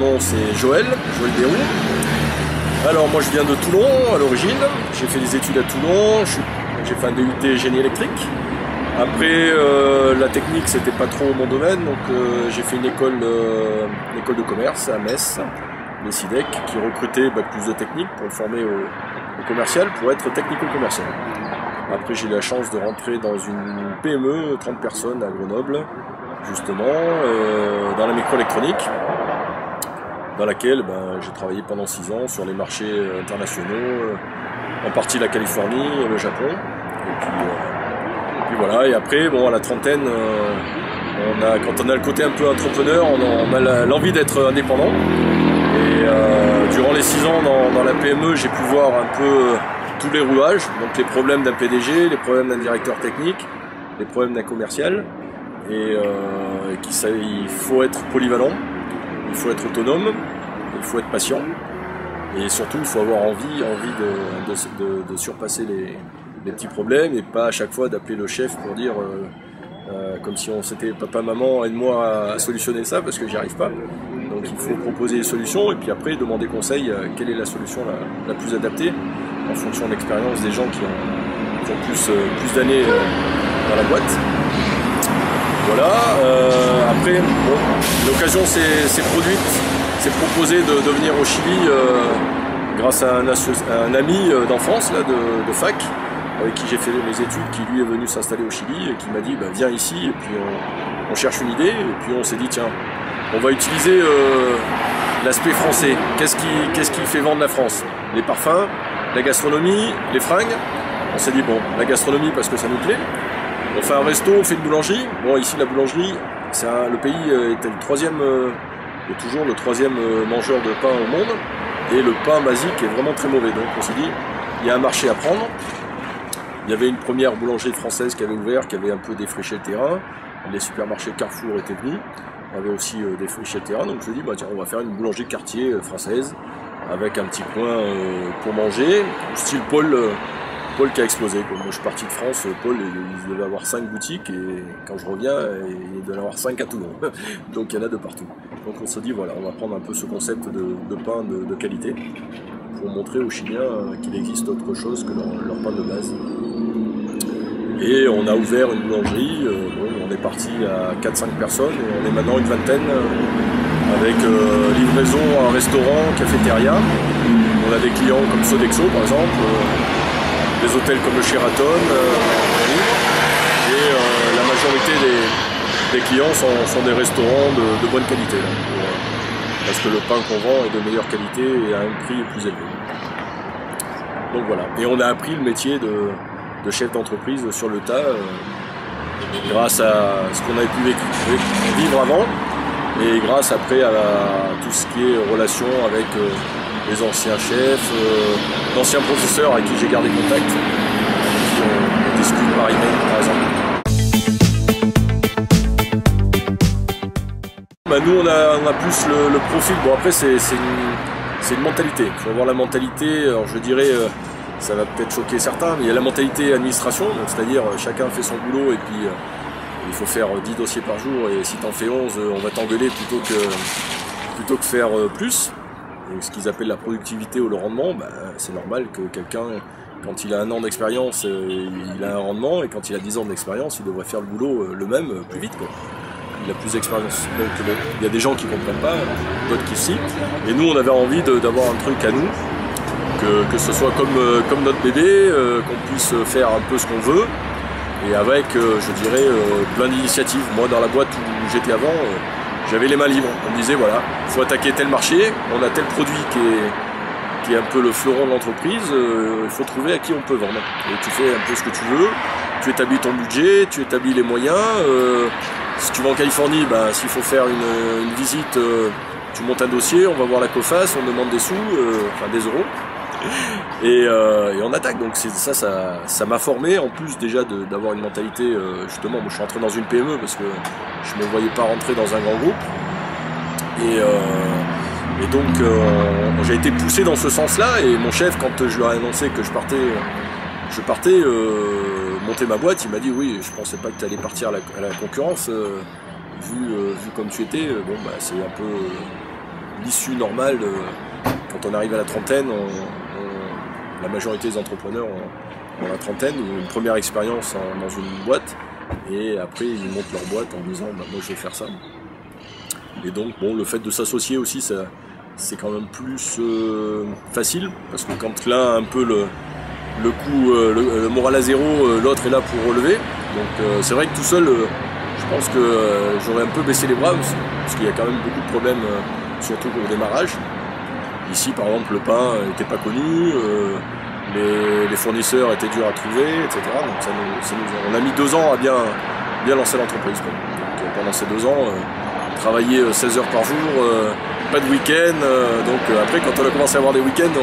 nom c'est Joël Bérou. Alors moi je viens de Toulon à l'origine, j'ai fait des études à Toulon, j'ai fait un DUT génie électrique. Après la technique c'était pas trop mon domaine, donc j'ai fait une école de commerce à Metz, les SIDEC, qui recrutait plus de techniques pour me former au commercial, pour être technico-commercial. Après j'ai eu la chance de rentrer dans une PME, 30 personnes à Grenoble, justement, dans la microélectronique, dans laquelle j'ai travaillé pendant 6 ans sur les marchés internationaux, en partie la Californie et le Japon. Et puis voilà, et après, bon, à la trentaine, quand on a le côté un peu entrepreneur, on a l'envie d'être indépendant. Et durant les 6 ans dans la PME, j'ai pu voir un peu tous les rouages, donc les problèmes d'un PDG, les problèmes d'un directeur technique, les problèmes d'un commercial. Et il faut être polyvalent, il faut être autonome, il faut être patient. Et surtout, il faut avoir envie de surpasser les petits problèmes et pas à chaque fois d'appeler le chef pour dire comme si on s'était papa, maman, aide-moi à solutionner ça parce que j'y arrive pas. Donc il faut proposer des solutions et puis après demander conseil quelle est la solution la plus adaptée en fonction de l'expérience des gens qui ont plus d'années dans la boîte. Voilà, après, bon, l'occasion s'est proposée de venir au Chili grâce à un ami d'enfance de fac, avec qui j'ai fait mes études, qui lui est venu s'installer au Chili et qui m'a dit viens ici et puis on cherche une idée et puis on s'est dit tiens, on va utiliser l'aspect français. Qu'est-ce qui fait vendre la France? Les parfums, la gastronomie, les fringues. On s'est dit bon, la gastronomie parce que ça nous plaît. On fait un resto, on fait une boulangerie. Bon, ici la boulangerie, le pays était toujours le troisième mangeur de pain au monde. Et le pain basique est vraiment très mauvais. Donc on s'est dit, il y a un marché à prendre. Il y avait une première boulangerie française qui avait ouvert, qui avait un peu défriché le terrain. Les supermarchés Carrefour étaient venus, avaient aussi défriché le terrain. Donc on s'est dit, tiens, on va faire une boulangerie de quartier française avec un petit coin pour manger, style Paul qui a explosé. Moi je suis parti de France, Paul il devait avoir 5 boutiques et quand je reviens il devait en avoir 5 à Toulon. Donc il y en a de partout. Donc on se dit voilà, on va prendre un peu ce concept de pain de qualité pour montrer aux Chiliens qu'il existe autre chose que leur pain de base. Et on a ouvert une boulangerie, on est parti à 4-5 personnes et on est maintenant une vingtaine avec livraison à un restaurant, cafétéria. On a des clients comme Sodexo par exemple. Des hôtels comme le Sheraton, et la majorité des clients sont des restaurants de bonne qualité, là, parce que le pain qu'on vend est de meilleure qualité et à un prix plus élevé. Donc voilà, et on a appris le métier de chef d'entreprise sur le tas, grâce à ce qu'on avait pu vivre avant, et grâce après à tout ce qui est relation avec les anciens chefs, d'anciens professeurs avec qui j'ai gardé contact, qui on discute par email par exemple. Nous on a plus le profil, bon après c'est une mentalité, il faut avoir la mentalité, alors je dirais, ça va peut-être choquer certains, mais il y a la mentalité administration, c'est-à-dire chacun fait son boulot et puis il faut faire 10 dossiers par jour et si t'en fais 11 on va t'engueuler plutôt que faire plus. Et ce qu'ils appellent la productivité ou le rendement, c'est normal que quelqu'un, quand il a 1 an d'expérience, il a un rendement, et quand il a 10 ans d'expérience, il devrait faire le boulot le même plus vite, quoi. Il a plus d'expérience. Donc il y a des gens qui ne comprennent pas, d'autres qui si. Et nous, on avait envie d'avoir un truc à nous, que ce soit comme notre bébé, qu'on puisse faire un peu ce qu'on veut, et avec, je dirais, plein d'initiatives. Moi, dans la boîte où j'étais avant, j'avais les mains libres. On me disait voilà, il faut attaquer tel marché, on a tel produit qui est un peu le fleuron de l'entreprise, il faut trouver à qui on peut vendre. Et tu fais un peu ce que tu veux, tu établis ton budget, tu établis les moyens. Si tu vas en Californie, s'il faut faire une visite, tu montes un dossier, on va voir la COFAS, on demande des sous, enfin des euros. Et on attaque, donc ça m'a formé, en plus déjà d'avoir une mentalité, justement, moi je suis rentré dans une PME parce que je ne me voyais pas rentrer dans un grand groupe, et donc j'ai été poussé dans ce sens-là, et mon chef, quand je lui ai annoncé que je partais monter ma boîte, il m'a dit oui, je pensais pas que tu allais partir à la concurrence, vu comme tu étais, c'est un peu l'issue normale, quand on arrive à la trentaine, la majorité des entrepreneurs ont la trentaine, ou une première expérience dans une boîte, et après ils montent leur boîte en disant bah, moi je vais faire ça. Et donc bon, le fait de s'associer aussi, c'est quand même plus facile, parce que quand l'un a un peu le coup, le moral à zéro, l'autre est là pour relever. Donc c'est vrai que tout seul, je pense que j'aurais un peu baissé les bras, parce qu'il y a quand même beaucoup de problèmes, surtout au démarrage. Ici par exemple le pain n'était pas connu, les fournisseurs étaient durs à trouver, etc. Donc on a mis 2 ans à bien lancer l'entreprise. Donc pendant ces 2 ans, travailler 16 heures par jour, pas de week-end. Donc après quand on a commencé à avoir des week-ends,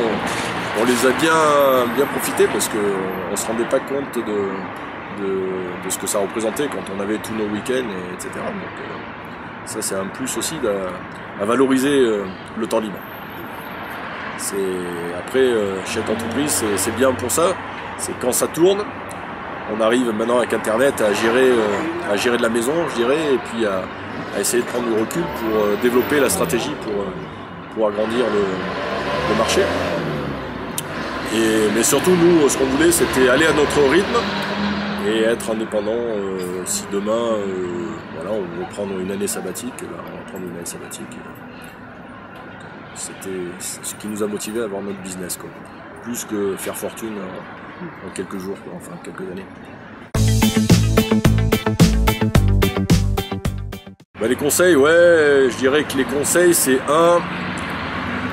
on les a bien profités, parce qu'on ne se rendait pas compte de ce que ça représentait quand on avait tous nos week-ends, etc. Donc ça c'est un plus aussi à valoriser le temps libre. Après, chaque entreprise, c'est bien pour ça. C'est quand ça tourne, on arrive maintenant avec Internet à gérer de la maison, je dirais, et puis à essayer de prendre du recul pour développer la stratégie pour agrandir le marché. Mais surtout, nous, ce qu'on voulait, c'était aller à notre rythme et être indépendant. Si demain, voilà, on veut prendre une année sabbatique, on va prendre une année sabbatique. C'était ce qui nous a motivé à avoir notre business, quoi. Plus que faire fortune en quelques jours, quoi. Enfin quelques années. Bah, les conseils, ouais, je dirais que les conseils, c'est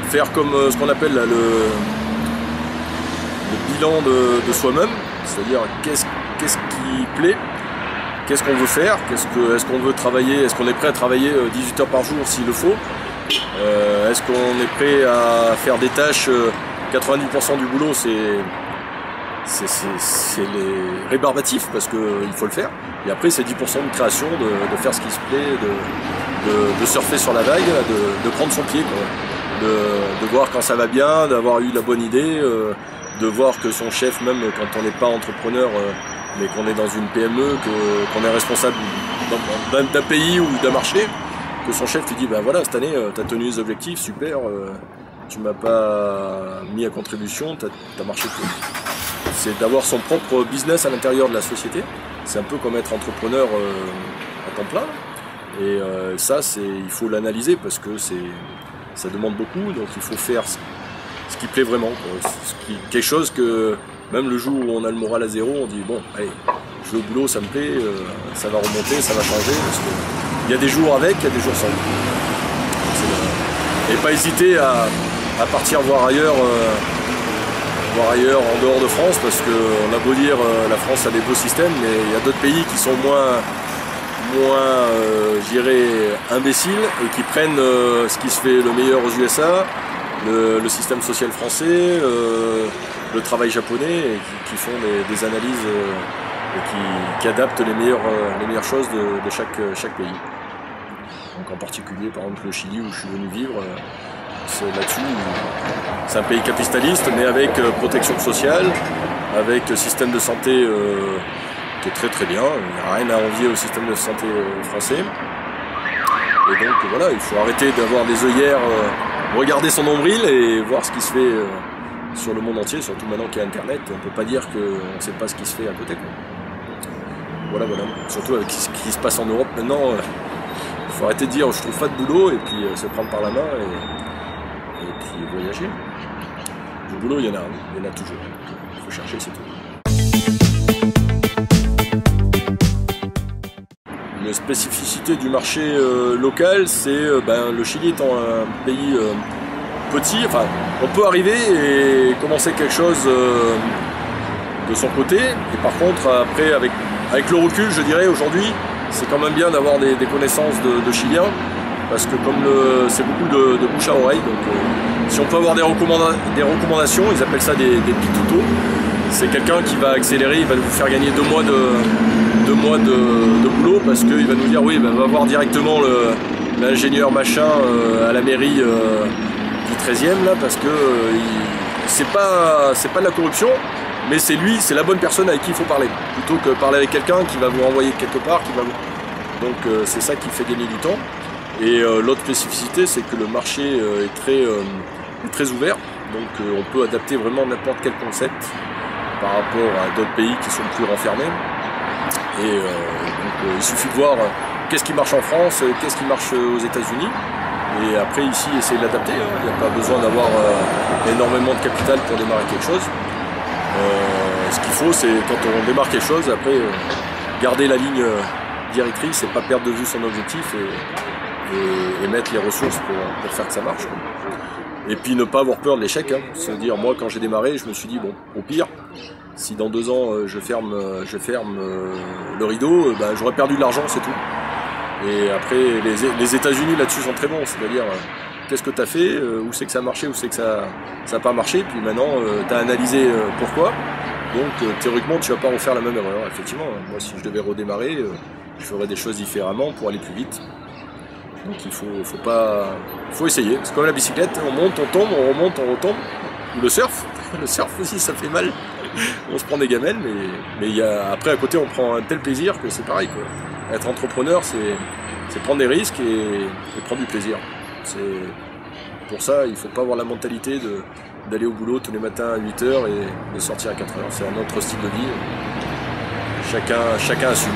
faire comme ce qu'on appelle là, le bilan de soi-même, c'est-à-dire qu'est-ce qui plaît, qu'est-ce qu'on veut faire, est-ce qu'on veut travailler, est-ce qu'on est prêt à travailler 18 heures par jour s'il le faut. Est-ce qu'on est prêt à faire des tâches, 90% du boulot c'est les rébarbatifs, parce qu'il faut le faire, et après c'est 10% de création, de faire ce qui se plaît, de surfer sur la vague, de prendre son pied, quoi. De voir quand ça va bien, d'avoir eu la bonne idée, de voir que son chef, même quand on n'est pas entrepreneur, mais qu'on est dans une PME, qu'on est responsable d'un pays ou d'un marché, que son chef lui dit ben voilà, cette année tu as tenu les objectifs, super, tu m'as pas mis à contribution, tu as marché tout. C'est d'avoir son propre business à l'intérieur de la société. C'est un peu comme être entrepreneur à temps plein. Et ça, il faut l'analyser, parce que ça demande beaucoup, donc il faut faire ce qui plaît vraiment, quoi. Quelque chose que même le jour où on a le moral à zéro, on dit bon, allez, je vais au boulot, ça me plaît, ça va remonter, ça va changer, parce que il y a des jours avec, il y a des jours sans. Et pas hésiter à partir voir ailleurs en dehors de France, parce qu'on a beau dire la France a des beaux systèmes, mais il y a d'autres pays qui sont moins je dirais, imbéciles, et qui prennent ce qui se fait le meilleur aux USA, le système social français, le travail japonais, et qui font des analyses et qui adaptent les meilleures choses de chaque pays. Donc en particulier, par exemple, le Chili, où je suis venu vivre, là-dessus, c'est un pays capitaliste, mais avec protection sociale, avec système de santé qui est très très bien. Il n'y a rien à envier au système de santé français. Et donc voilà, il faut arrêter d'avoir des œillères, regarder son nombril et voir ce qui se fait sur le monde entier, surtout maintenant qu'il y a Internet. On ne peut pas dire qu'on ne sait pas ce qui se fait à côté, quoi. Voilà. Surtout avec ce qui se passe en Europe maintenant, il faut arrêter de dire je trouve pas de boulot, et puis se prendre par la main et puis voyager. Du boulot, il y en a toujours. Il faut chercher, c'est tout. Une spécificité du marché local, c'est le Chili étant un pays petit, enfin on peut arriver et commencer quelque chose de son côté, et par contre après avec le recul, je dirais aujourd'hui, c'est quand même bien d'avoir des connaissances de Chiliens, parce que comme c'est beaucoup de bouche à oreille, donc si on peut avoir des recommandations, ils appellent ça des pitutos. C'est quelqu'un qui va accélérer, il va vous faire gagner 2 mois de boulot, parce qu'il va nous dire oui, va voir directement l'ingénieur machin à la mairie du 13e là, parce que c'est pas de la corruption, mais c'est la bonne personne avec qui il faut parler, plutôt que parler avec quelqu'un qui va vous renvoyer quelque part, Donc c'est ça qui fait gagner du temps. Et l'autre spécificité, c'est que le marché est très ouvert, donc on peut adapter vraiment n'importe quel concept par rapport à d'autres pays qui sont plus renfermés. Et donc il suffit de voir qu'est-ce qui marche en France, qu'est-ce qui marche aux États-Unis. Et après ici, essayer de l'adapter. Il n'y a pas besoin d'avoir énormément de capital pour démarrer quelque chose. Ce qu'il faut, c'est quand on démarre quelque chose, après garder la ligne directrice et pas perdre de vue son objectif et mettre les ressources pour faire que ça marche. Et puis ne pas avoir peur de l'échec. Se dire, moi quand j'ai démarré, je me suis dit, bon, au pire, si dans 2 ans je ferme le rideau, ben, j'aurais perdu de l'argent, c'est tout. Et après, les États-Unis là-dessus sont très bons, c'est-à-dire qu'est-ce que tu as fait, où c'est que ça a marché, où c'est que ça n'a pas marché, puis maintenant tu as analysé pourquoi. Donc théoriquement, tu ne vas pas refaire la même erreur. Effectivement, moi si je devais redémarrer, je ferais des choses différemment pour aller plus vite. Donc il faut essayer. C'est comme la bicyclette, on monte, on tombe, on remonte, on retombe. Ou le surf. Le surf aussi, ça fait mal. On se prend des gamelles, mais après à côté, on prend un tel plaisir que c'est pareil, quoi. Être entrepreneur, c'est prendre des risques et prendre du plaisir. Pour ça, il ne faut pas avoir la mentalité d'aller au boulot tous les matins à 8 h et de sortir à 4 h. C'est un autre style de vie. Chacun assume.